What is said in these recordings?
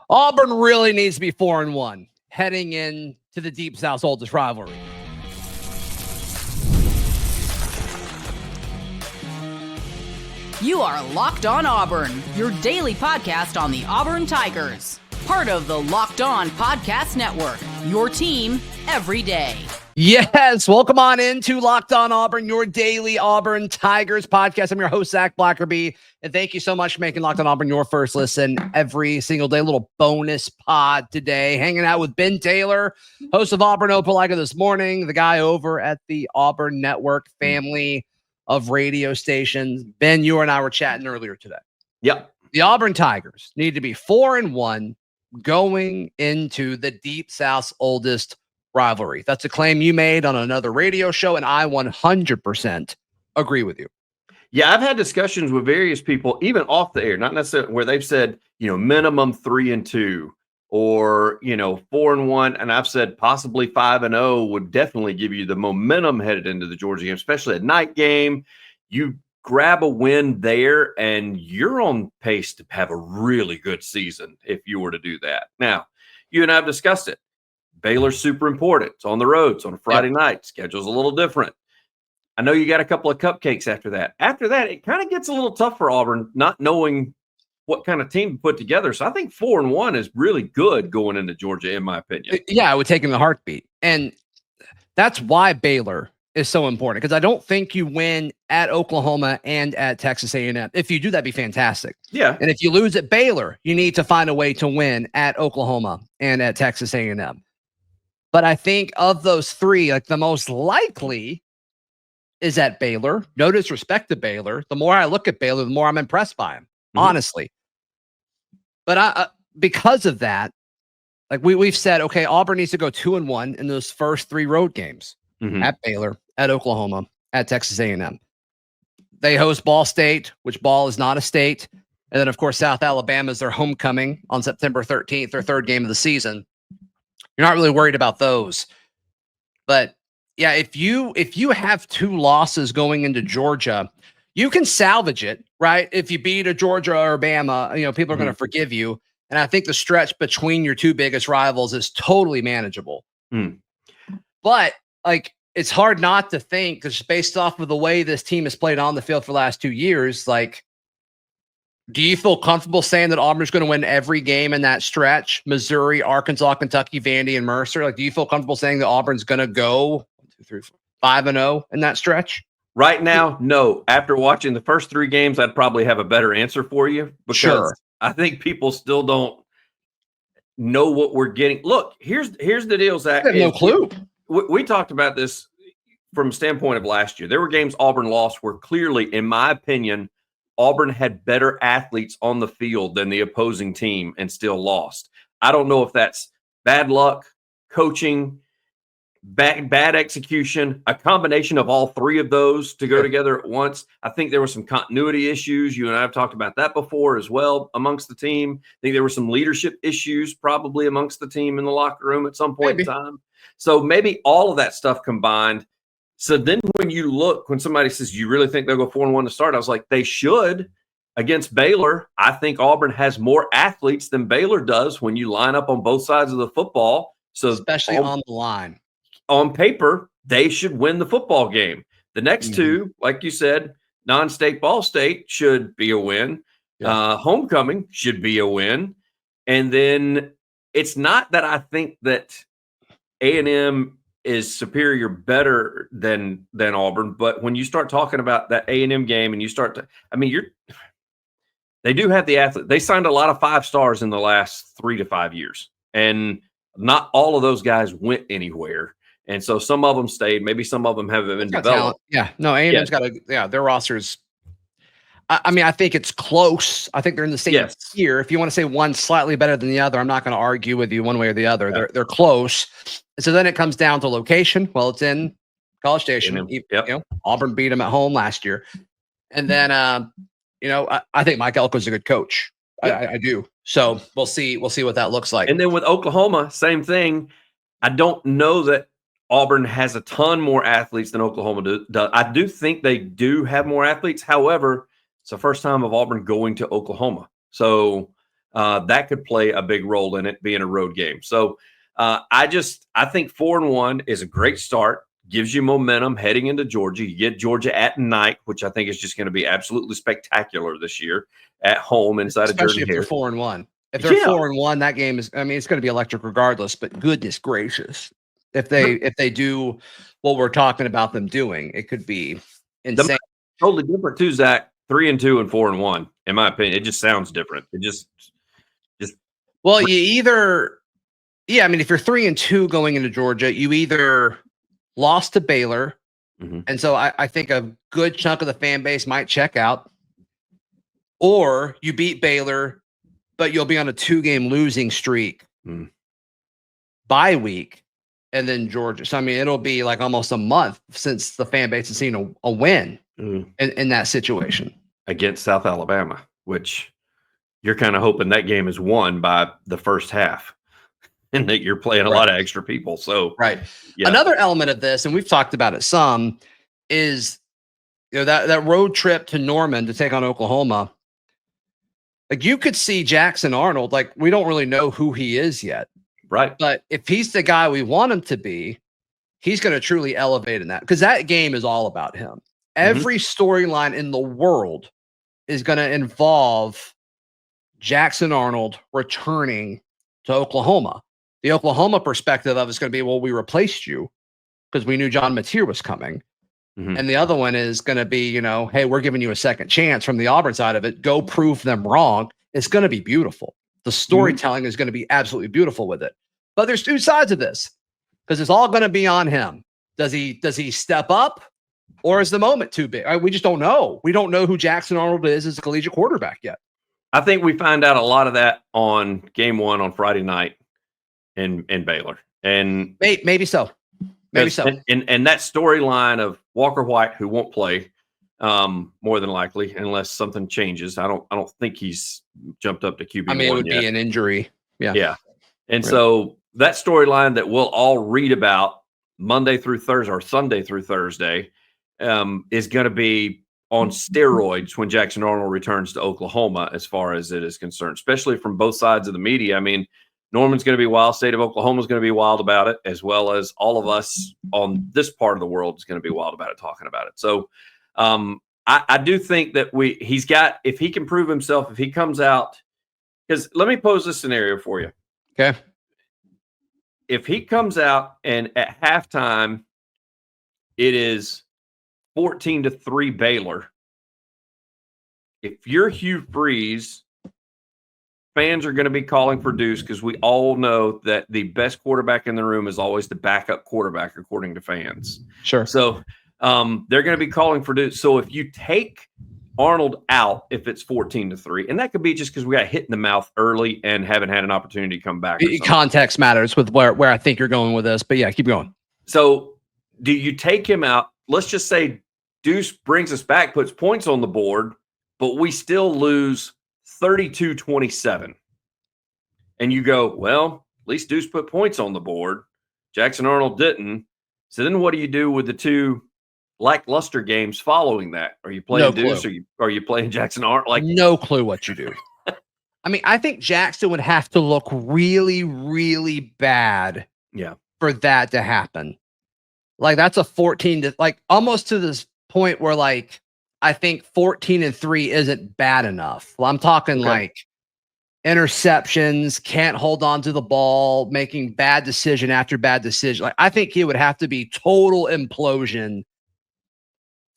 Auburn really needs to be 4-1 heading into the Deep South's oldest rivalry. You are Locked On Auburn, your daily podcast on the Auburn Tigers. Part of the Locked On Podcast Network, your team every day. Yes, welcome on into Locked On Auburn, your daily Auburn Tigers podcast. I'm your host, Zac Blackerby, and thank you so much for making Locked On Auburn your first listen every single day. A little bonus pod today, hanging out with Ben Taylor, host of Auburn Opelika This Morning, the guy over at the Auburn Network family of radio stations. Ben, you and I were chatting earlier today. Yep. The Auburn Tigers need to be 4-1 going into the Deep South's oldest rivalry. That's a claim you made on another radio show, and I 100% agree with you. Yeah, I've had discussions with various people, even off the air, not necessarily where they've said, minimum 3-2 or, 4-1. And I've said possibly 5-0 would definitely give you the momentum headed into the Georgia game, especially a night game. You grab a win there and you're on pace to have a really good season if you were to do that. Now, you and I have discussed it. Baylor's super important. It's on the road. It's on a Friday night. Schedule's a little different. I know you got a couple of cupcakes after that. After that, it kind of gets a little tough for Auburn, not knowing what kind of team to put together. So I think 4-1 is really good going into Georgia, in my opinion. Yeah, I would take him in a heartbeat. And that's why Baylor is so important, because I don't think you win at Oklahoma and at Texas A&M. If you do, that'd be fantastic. Yeah. And if you lose at Baylor, you need to find a way to win at Oklahoma and at Texas A&M. But I think of those three, like the most likely is at Baylor. No disrespect to Baylor. The more I look at Baylor, the more I'm impressed by him, honestly. But because of that, like we've said, okay, Auburn needs to go 2-1 in those first three road games at Baylor, at Oklahoma, at Texas A&M. They host Ball State, which Ball is not a state. And then, of course, South Alabama is their homecoming on September 13th, their third game of the season. You're not really worried about those. But yeah, if you have two losses going into Georgia, you can salvage it, right? If you beat a Georgia or Bama, people are going to forgive you. And I think the stretch between your two biggest rivals is totally manageable. But it's hard not to think, because based off of the way this team has played on the field for the last 2 years, do you feel comfortable saying that Auburn's going to win every game in that stretch? Missouri, Arkansas, Kentucky, Vandy, and Mercer. Do you feel comfortable saying that Auburn's going to go 5-0 in that stretch? Right now, no. After watching the first three games, I'd probably have a better answer for you, because I think people still don't know what we're getting. Look, here's the deal, Zach. I have no clue. We talked about this from a standpoint of last year. There were games Auburn lost where clearly, in my opinion, Auburn had better athletes on the field than the opposing team and still lost. I don't know if that's bad luck, coaching, bad execution, a combination of all three of those to go together at once. I think there were some continuity issues. You and I have talked about that before as well amongst the team. I think there were some leadership issues probably amongst the team in the locker room at some point in time. So maybe all of that stuff combined. So then when somebody says, you really think they'll go 4-1 to start? I was like, they should against Baylor. I think Auburn has more athletes than Baylor does when you line up on both sides of the football. So especially on the line. On paper, they should win the football game. The next two, like you said, non-state Ball State should be a win. Homecoming should be a win. And then it's not that I think that A&M is superior, better than Auburn. But when you start talking about that A&M game and you start to, they do have the athlete. They signed a lot of 5 stars in the last 3 to 5 years, and not all of those guys went anywhere. And so some of them stayed. Maybe some of them haven't been developed. Yeah, no, A&M's got their rosters. I think it's close. I think they're in the same tier. If you want to say one's slightly better than the other, I'm not going to argue with you one way or the other. They're close. So then it comes down to location. Well, it's in College Station. Auburn beat them at home last year. And then, I think Mike Elko's a good coach. I do. So we'll see what that looks like. And then with Oklahoma, same thing. I don't know that Auburn has a ton more athletes than Oklahoma does. I do think they do have more athletes. However, it's the first time of Auburn going to Oklahoma. So that could play a big role in it being a road game. So I think 4-1 is a great start. Gives you momentum heading into Georgia. You get Georgia at night, which I think is just going to be absolutely spectacular this year at home inside of Jordan Especially if they're 4-1. If they're 4-1, that game is, I mean, it's going to be electric regardless, but goodness gracious. If they do what we're talking about them doing, it could be insane. Totally different too, Zach. 3-2 and 4-1, in my opinion. It just sounds different. It just well, you either, I mean, if you're 3-2 going into Georgia, you either lost to Baylor, and so I think a good chunk of the fan base might check out, or you beat Baylor, but you'll be on a 2-game losing streak bye week, and then Georgia. So I mean, it'll be like almost a month since the fan base has seen a win in that situation against South Alabama, which you're kind of hoping that game is won by the first half. And that you're playing a lot of extra people. So right. Yeah. Another element of this, and we've talked about it some, is that road trip to Norman to take on Oklahoma. Like you could see Jackson Arnold, like we don't really know who he is yet. Right. But if he's the guy we want him to be, he's going to truly elevate in that, because that game is all about him. Every storyline in the world is going to involve Jackson Arnold returning to Oklahoma. The Oklahoma perspective of it's going to be, well, we replaced you because we knew John Mateer was coming. And the other one is going to be, hey, we're giving you a second chance from the Auburn side of it. Go prove them wrong. It's going to be beautiful. The storytelling is going to be absolutely beautiful with it. But there's two sides of this, because it's all going to be on him. Does he step up, or is the moment too big? We just don't know. We don't know who Jackson Arnold is as a collegiate quarterback yet. I think we find out a lot of that on game 1 on Friday night. In Baylor, and maybe so, and that storyline of Walker White, who won't play, more than likely unless something changes. I don't think he's jumped up to QB1. I mean, it would be an injury. Yeah, and so that storyline that we'll all read about Monday through Thursday or Sunday through Thursday is going to be on steroids when Jackson Arnold returns to Oklahoma, as far as it is concerned, especially from both sides of the media. I mean, Norman's going to be wild. State of Oklahoma is going to be wild about it, as well as all of us on this part of the world is going to be wild about it, talking about it. So I do think that if he can prove himself, if he comes out, because let me pose this scenario for you. Okay. If he comes out and at halftime, it is 14-3 Baylor. If you're Hugh Freeze, fans are going to be calling for Deuce, because we all know that the best quarterback in the room is always the backup quarterback, according to fans. Sure. So they're going to be calling for Deuce. So if you take Arnold out, if it's 14-3, and that could be just because we got hit in the mouth early and haven't had an opportunity to come back. Context matters with where I think you're going with this, but yeah, keep going. So do you take him out? Let's just say Deuce brings us back, puts points on the board, but we still lose 32-27. And you go, well, at least Deuce put points on the board. Jackson Arnold didn't. So then what do you do with the two lackluster games following that? Are you playing Deuce, or are you playing Jackson Arnold? Like, no clue what you do. I mean, I think Jackson would have to look really, really bad for that to happen. Like, that's a 14 like almost to this point where, like, I think 14-3 isn't bad enough. Well, I'm talking like interceptions, can't hold on to the ball, making bad decision after bad decision. Like, I think he would have to be total implosion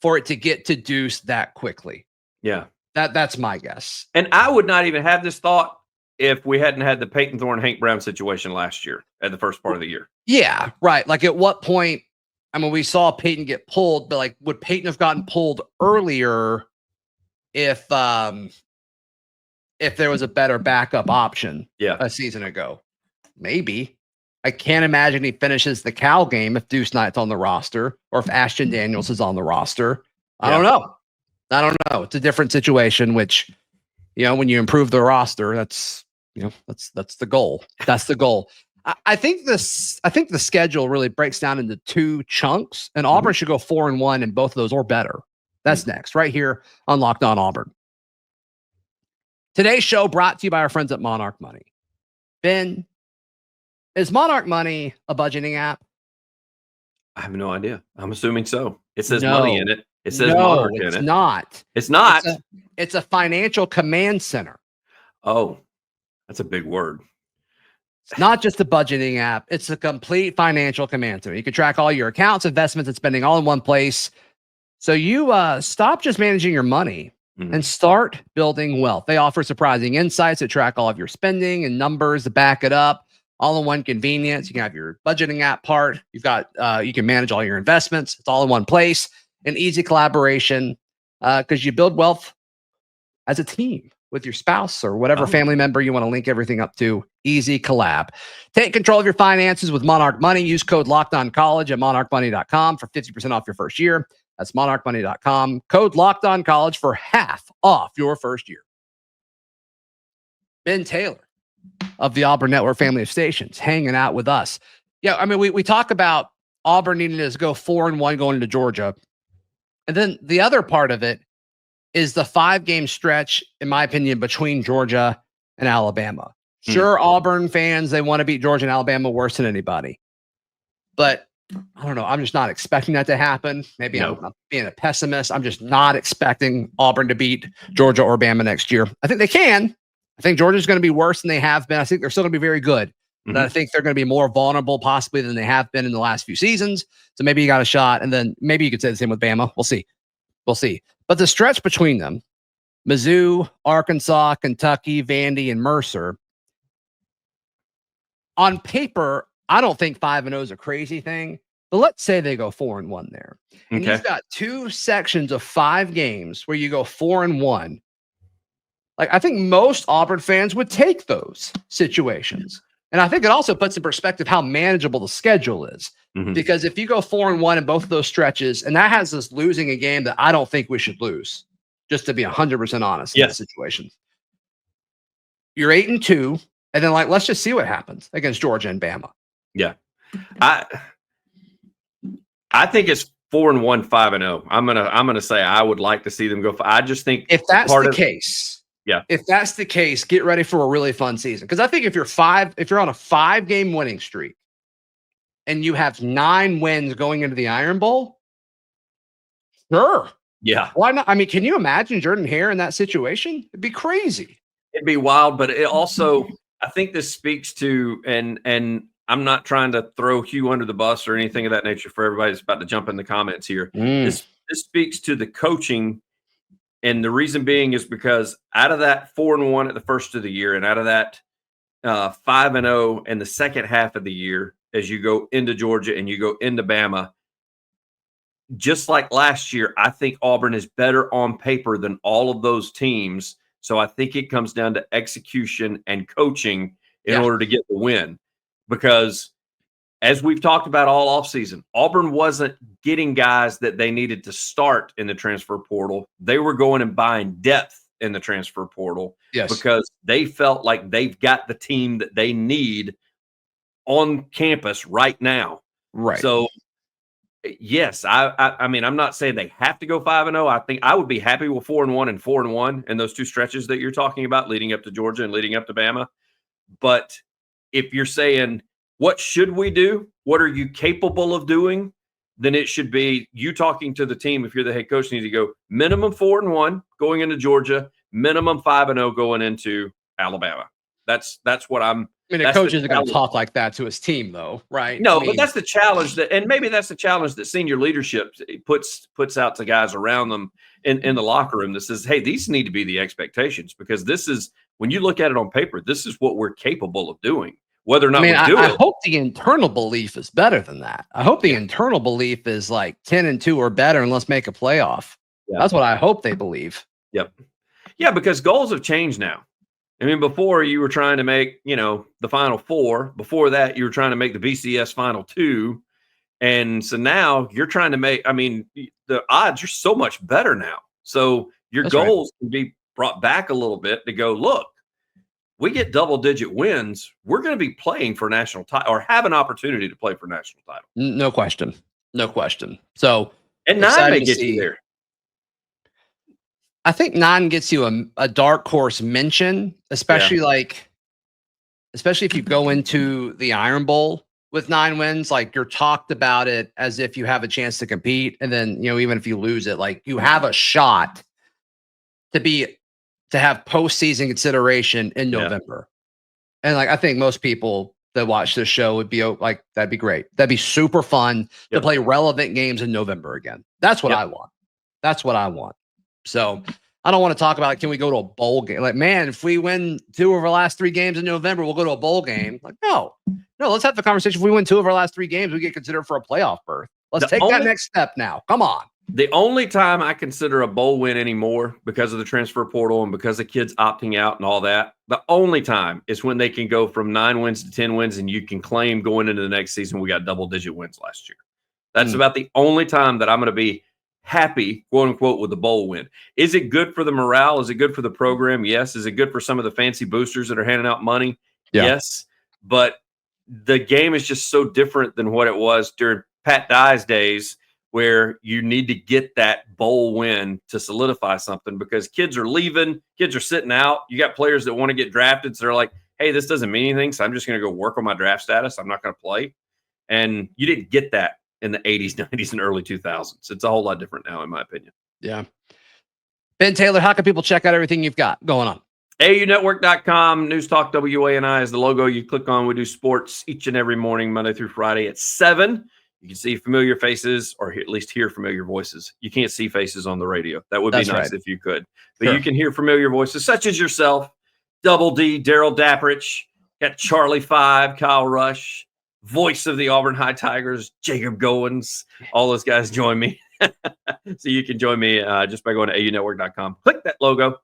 for it to get to Deuce that quickly. Yeah. That's my guess. And I would not even have this thought if we hadn't had the Peyton Thorne, Hank Brown situation last year at the first part of the year. Yeah, right. Like, at what point, I mean, we saw Peyton get pulled, but like, would Peyton have gotten pulled earlier if there was a better backup option a season ago? Maybe. I can't imagine he finishes the Cal game if Deuce Knight's on the roster, or if Ashton Daniels is on the roster. I don't know. It's a different situation, which, when you improve the roster, that's the goal. That's the goal. I think the schedule really breaks down into two chunks, and Auburn should go 4-1 in both of those or better. That's next, right here on Locked On Auburn. Today's show brought to you by our friends at Monarch Money. Ben, is Monarch Money a budgeting app? I have no idea. I'm assuming so. It says No. money in it. It says No, Monarch in it's it. not. It's not. It's a financial command center. Oh, that's a big word. It's not just a budgeting app. It's a complete financial command center. You can track all your accounts, investments, and spending all in one place. So you stop just managing your money and start building wealth. They offer surprising insights that track all of your spending and numbers to back it up, all in one convenience. You can have your budgeting app part. You've got you can manage all your investments. It's all in one place. An easy collaboration because you build wealth as a team with your spouse or whatever family member you want to link everything up to. Easy collab. Take control of your finances with Monarch Money. Use code LOCKEDONCollege at monarchmoney.com for 50% off your first year. That's monarchmoney.com. Code LOCKEDONCollege for half off your first year. Ben Taylor of the Auburn Network family of stations hanging out with us. Yeah, I mean, we talk about Auburn needing to go 4-1 going into Georgia. And then the other part of it is the 5-game stretch, in my opinion, between Georgia and Alabama. Sure, Auburn fans, they want to beat Georgia and Alabama worse than anybody. But I don't know. I'm just not expecting that to happen. Maybe I'm being a pessimist. I'm just not expecting Auburn to beat Georgia or Bama next year. I think they can. I think Georgia's going to be worse than they have been. I think they're still going to be very good. But I think they're going to be more vulnerable possibly than they have been in the last few seasons. So maybe you got a shot. And then maybe you could say the same with Bama. We'll see. We'll see. But the stretch between them, Mizzou, Arkansas, Kentucky, Vandy, and Mercer, on paper, I don't think 5-0 is a crazy thing. But let's say they go 4-1 there. And you've got 2 sections of 5 games where you go 4-1. Like, I think most Auburn fans would take those situations. And I think it also puts in perspective how manageable the schedule is. Because if you go 4-1 in both of those stretches, and that has us losing a game that I don't think we should lose, just to be 100% honest in that situation. You're 8-2, and then let's just see what happens against Georgia and Bama. Yeah. I think it's 4-1, 5-0. I'm gonna say I would like to see them go. I just think if that's the case. Yeah. If that's the case, get ready for a really fun season. Because I think if you're on a 5-game winning streak and you have 9 wins going into the Iron Bowl, sure. Yeah. Why not? I mean, can you imagine Jordan Hare in that situation? It'd be crazy. It'd be wild, but it also, I think this speaks to, and I'm not trying to throw Hugh under the bus or anything of that nature for everybody that's about to jump in the comments here. This speaks to the coaching. And the reason being is because out of that 4-1 at the first of the year, and out of that 5-0 in the second half of the year, as you go into Georgia and you go into Bama, just like last year, I think Auburn is better on paper than all of those teams. So I think it comes down to execution and coaching in order to get the win. Because as we've talked about all offseason, Auburn wasn't getting guys that they needed to start in the transfer portal. They were going and buying depth in the transfer portal because they felt like they've got the team that they need on campus right now. Right. So, yes, I mean, I'm not saying they have to go 5-0. I think I would be happy with 4-1 and 4-1 in those 2 stretches that you're talking about, leading up to Georgia and leading up to Bama. But if you're saying, what should we do? What are you capable of doing? Then it should be you talking to the team. If you're the head coach, you need to go minimum 4-1 going into Georgia, minimum 5-0 going into Alabama. That's what I'm. I mean, a coach isn't going to talk like that to his team, though, right? No, but that's the challenge and maybe that's the challenge that senior leadership puts out to guys around them in the locker room that says, hey, these need to be the expectations because this is, when you look at it on paper, this is what we're capable of doing. Whether or not we do it. I hope the internal belief is better than that. I hope the internal belief is like 10-2 or better and let's make a playoff. Yeah. That's what I hope they believe. Yep. Yeah, because goals have changed now. I mean, before you were trying to make, the Final Four. Before that, you were trying to make the BCS Final 2. And so now you're trying to make, the odds are so much better now. So your goals can be brought back a little bit to go, look, we get double-digit wins, we're going to be playing for national title or have an opportunity to play for national title. No question. No question. So, and 9 may get you there. I think 9 gets you a dark horse mention, especially especially if you go into the Iron Bowl with 9 wins. Like, you're talked about it as if you have a chance to compete, and then even if you lose it, like, you have a shot to have postseason consideration in November. And like, I think most people that watch this show would be like, that'd be great. That'd be super fun to play relevant games in November again. That's what I want. That's what I want. So I don't want to talk about, can we go to a bowl game? Like, man, if we win 2 of our last 3 games in November, we'll go to a bowl game. Like, no, let's have the conversation. If we win 2 of our last 3 games, we get considered for a playoff berth. Let's take that next step now. Come on. The only time I consider a bowl win anymore, because of the transfer portal and because of kids opting out and all that, the only time is when they can go from 9 wins to 10 wins, and you can claim going into the next season, we got double-digit wins last year. That's about the only time that I'm going to be happy, quote unquote, with the bowl win. Is it good for the morale? Is it good for the program? Yes. Is it good for some of the fancy boosters that are handing out money? Yeah. Yes. But the game is just so different than what it was during Pat Dye's days, where you need to get that bowl win to solidify something, because kids are leaving, kids are sitting out. You got players that want to get drafted, so they're like, hey, this doesn't mean anything, so I'm just going to go work on my draft status. I'm not going to play. And you didn't get that in the 80s, 90s, and early 2000s. It's a whole lot different now, in my opinion. Yeah. Ben Taylor, how can people check out everything you've got going on? AUnetwork.com, News Talk WANI is the logo you click on. We do sports each and every morning, Monday through Friday at 7. You can see familiar faces, or at least hear familiar voices. You can't see faces on the radio. That would be nice if you could. But you can hear familiar voices, such as yourself, Double D, Daryl Dapprich, got Charlie 5, Kyle Rush, voice of the Auburn High Tigers, Jacob Goins. All those guys join me. So you can join me just by going to AUnetwork.com. Click that logo.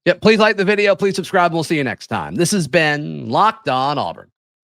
Yep. Please like the video. Please subscribe. We'll see you next time. This has been Locked On Auburn.